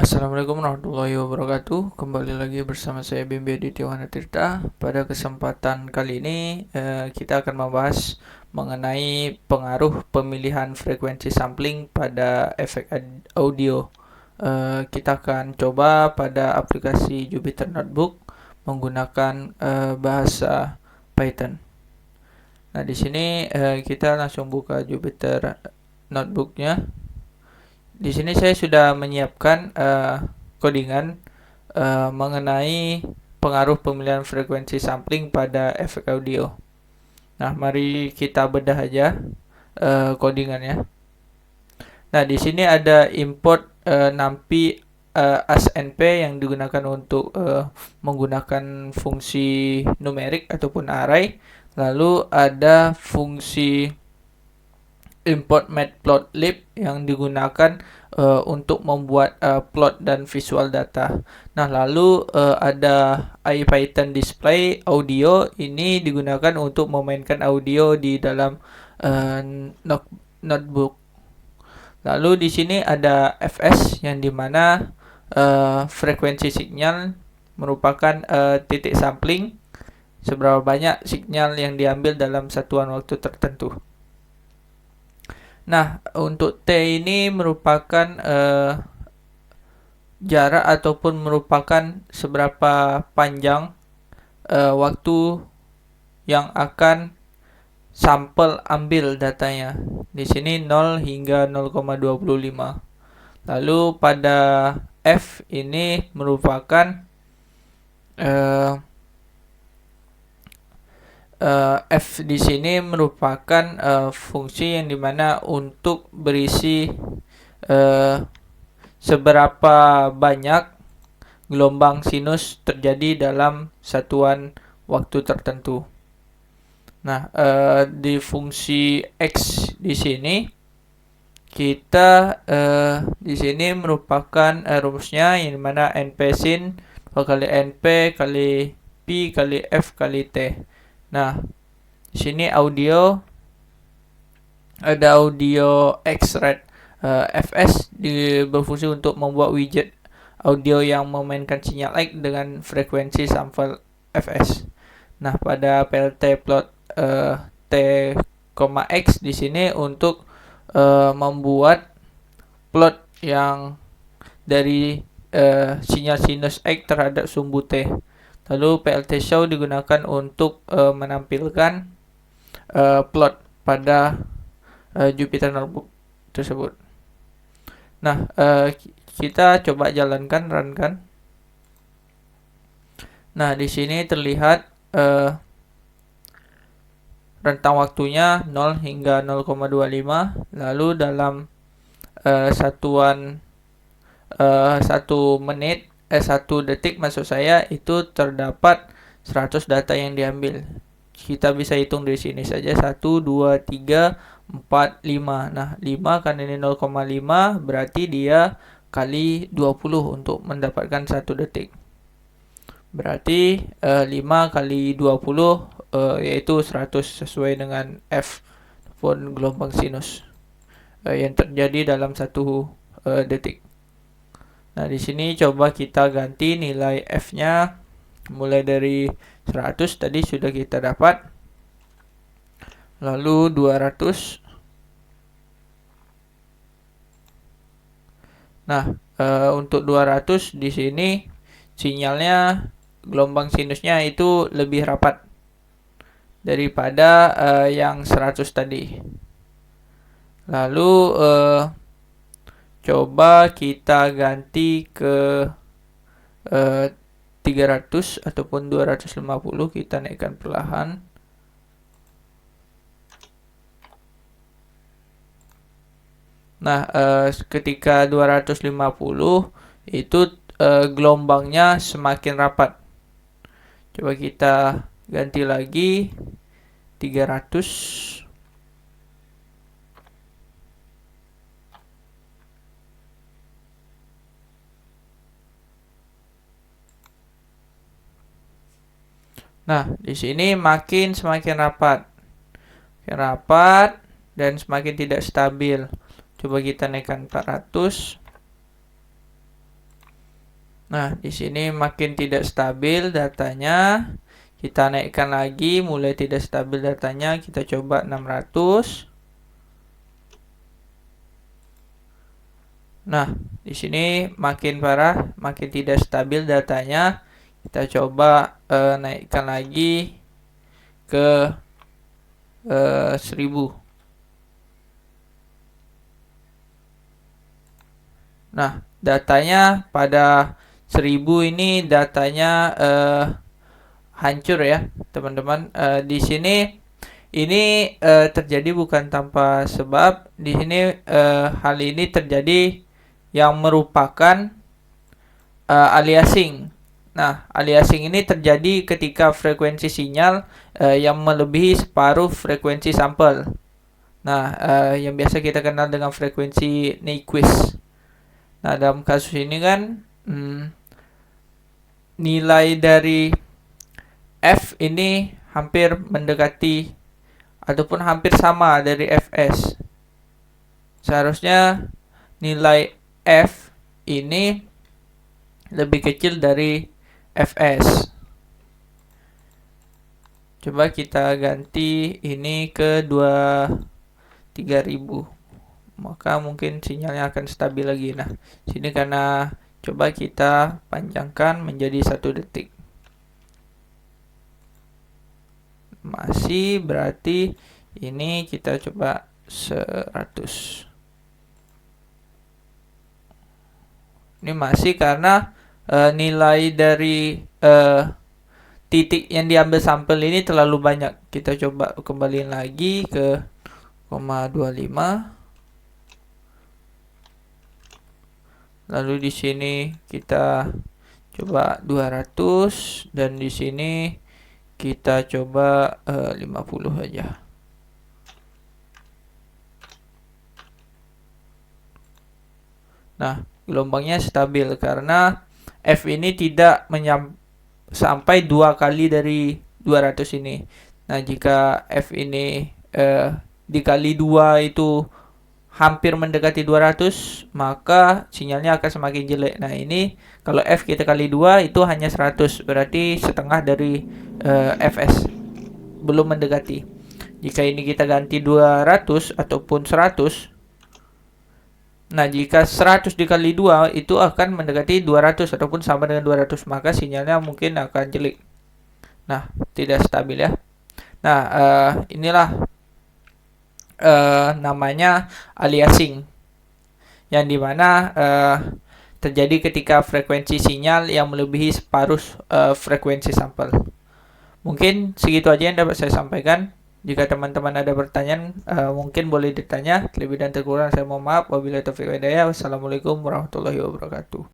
Assalamualaikum warahmatullahi wabarakatuh. Kembali lagi bersama saya Bimbi Aditya Tirta. Pada kesempatan kali ini kita akan membahas mengenai pengaruh pemilihan frekuensi sampling pada efek audio. Kita akan coba pada aplikasi Jupyter Notebook menggunakan bahasa Python. Nah, di sini kita langsung buka Jupyter Notebooknya. Di sini saya sudah menyiapkan codingan mengenai pengaruh pemilihan frekuensi sampling pada efek audio. Nah, mari kita bedah aja codingannya. Nah, di sini ada import NumPy asNP yang digunakan untuk menggunakan fungsi numerik ataupun array. Lalu ada fungsi import matplotlib yang digunakan untuk membuat plot dan visual data. Nah, lalu ada IPython display audio, ini digunakan untuk memainkan audio di dalam notebook. Lalu di sini ada fs yang dimana frekuensi sinyal merupakan titik sampling seberapa banyak sinyal yang diambil dalam satuan waktu tertentu. Nah, untuk T ini merupakan jarak ataupun merupakan seberapa panjang waktu yang akan sampel ambil datanya. Di sini 0 hingga 0,25. Lalu pada F ini merupakan F di sini merupakan fungsi yang dimana untuk berisi seberapa banyak gelombang sinus terjadi dalam satuan waktu tertentu. Nah, di fungsi X di sini kita di sini merupakan rumusnya yang dimana NP sin kali NP kali P kali F kali T. Nah, di sini audio ada audio X-Red fs berfungsi untuk membuat widget audio yang memainkan sinyal X dengan frekuensi sampel fs. Nah, pada plt plot t, x di sini untuk membuat plot yang dari sinyal sinus X terhadap sumbu T. Lalu plt show digunakan untuk menampilkan plot pada Jupyter Notebook tersebut. Nah, kita coba jalankan, runkan. Nah, di sini terlihat rentang waktunya 0 hingga 0,25. Lalu dalam satuan 1 menit 1 detik maksud saya itu terdapat 100 data yang diambil. Kita bisa hitung dari sini saja 1, 2, 3, 4, 5. Nah, 5 kan ini 0,5 berarti dia kali 20 untuk mendapatkan 1 detik. Berarti 5 kali 20 yaitu 100 sesuai dengan F ataupun gelombang sinus yang terjadi dalam 1 detik. Nah, di sini coba kita ganti nilai F-nya mulai dari 100 tadi sudah kita dapat. Lalu 200. Nah, untuk 200 di sini sinyalnya gelombang sinusnya itu lebih rapat daripada yang 100 tadi. Lalu coba kita ganti ke 300 ataupun 250, kita naikkan perlahan. Nah, ketika 250 itu gelombangnya semakin rapat. Coba kita ganti lagi 300. Nah, di sini semakin rapat. Dan semakin tidak stabil. Coba kita naikkan 400. Nah, di sini makin tidak stabil datanya. Kita naikkan lagi, mulai tidak stabil datanya, kita coba 600. Nah, di sini makin parah, makin tidak stabil datanya. Kita coba naikkan lagi ke 1000. Nah, datanya pada 1000 ini datanya hancur ya, teman-teman. Di sini ini terjadi bukan tanpa sebab. Di sini hal ini terjadi yang merupakan aliasing. Nah, aliasing ini terjadi ketika frekuensi sinyal yang melebihi separuh frekuensi sampel. Nah, yang biasa kita kenal dengan frekuensi Nyquist. Nah, dalam kasus ini kan nilai dari F ini hampir mendekati ataupun hampir sama dari Fs. Seharusnya nilai F ini lebih kecil dari Fs. Coba kita ganti ini ke 3000. Maka mungkin sinyalnya akan stabil lagi. Nah, sini karena coba kita panjangkan menjadi 1 detik. Masih berarti ini kita coba 100. Ini masih karena nilai dari titik yang diambil sampel ini terlalu banyak. Kita coba kembaliin lagi ke 0,25. Lalu di sini kita coba 200 dan di sini kita coba 50 aja. Nah, gelombangnya stabil karena F ini tidak sampai 2 kali dari 200 ini. Nah, jika F ini dikali 2 itu hampir mendekati 200, maka sinyalnya akan semakin jelek. Nah, ini kalau F kita kali 2 itu hanya 100, berarti setengah dari Fs. Belum mendekati. Jika ini kita ganti 200 ataupun 100, nah jika 100 dikali 2 itu akan mendekati 200 ataupun sama dengan 200, maka sinyalnya mungkin akan jelek. Nah, tidak stabil ya. Nah, inilah namanya aliasing, yang dimana terjadi ketika frekuensi sinyal yang melebihi separuh frekuensi sampel. Mungkin segitu aja yang dapat saya sampaikan. Jika teman-teman ada pertanyaan, mungkin boleh ditanya. Lebih dan terkurang saya mohon maaf. Wabillahi taufiq wal hidayah. Wassalamualaikum warahmatullahi wabarakatuh.